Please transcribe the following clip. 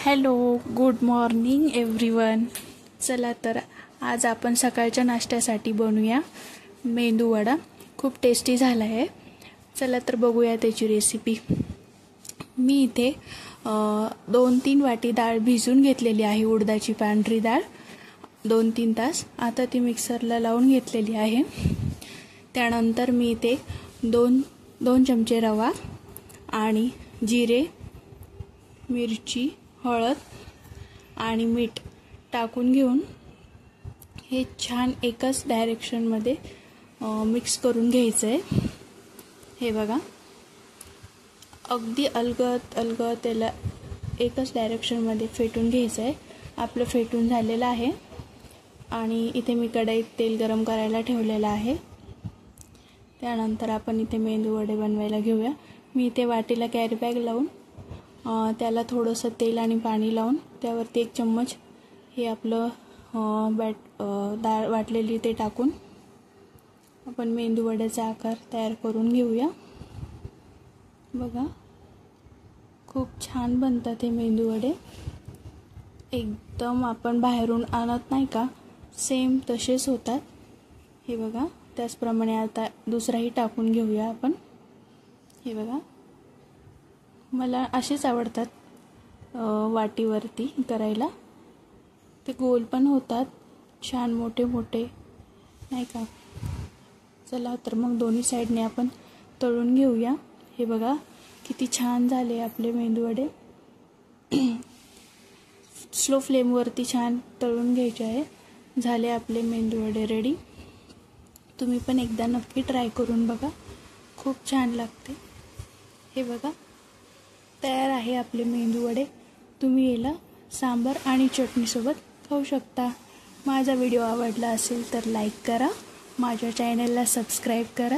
Hello, good morning everyone. चला तर आज आपण सकाळच्या नाश्त्यासाठी बनवूया मेंदू वडा। खूप टेस्टी झाला आहे। चला तर बघूया त्याची रेसिपी। मी इथे 2-3 वाटी डाळ भिजवून घेतलेली आहे, उडदाची पांढरी डाळ 2-3 तास। आता ती मिक्सरला लावून घेतलेली आहे। त्यानंतर मी इथे 2 चमचे रवा आणि जिरे, मिरची, हळद आणि मीठ टाकून घेऊन हे छान एकच डायरेक्शनमध्ये मिक्स करून घ्यायचं आहे। हे बघा, अगदी अलगद त्याला एकच डायरेक्शनमध्ये फेटून घ्यायचं आहे। आपलं फेटून झालेलं आहे आणि इथे मी कढईत तेल गरम करायला ठेवलेलं आहे। त्यानंतर आपण इथे मेंदू वडे बनवायला घेऊया। मी इथे वाटीला कॅरी बॅग लावून त्याला थोडंसं तेल आणि पाणी लावून त्यावरती 1 चम्मच हे आपलं डाळ वाटलेली ते टाकून आपण मेंदू वड्याचा आकार तयार करून घेऊया। बघा, खूप छान बनतात हे मेंदू वडे। एकदम आपण बाहेरून आणत नाही का, सेम तसेच होतात। हे बघा, त्याचप्रमाणे आता दुसराही टाकून घेऊया आपण। हे बघा, मला असेच आवडतात वाटीवरती करायला। ते गोल पण होतात, छान मोठे मोठे, नाही का। चला तर मग दोन्ही साईडने आपण तळून घेऊया। हे बघा, किती छान झाले आपले मेंदू वडे। स्लो फ्लेमवरती छान तळून घ्यायचे आहे। झाले आपले मेंदू वडे रेडी। तुम्ही पण एकदा नक्की ट्राय करून बघा, खूप छान लागते। हे बघा, तयार आहे आपले मेंदू वडे। तुम्ही याला सांबार आणि चटणीसोबत खाऊ शकता। माझा व्हिडिओ आवडला असेल तर लाईक करा, माझ्या चॅनलला सबस्क्राईब करा।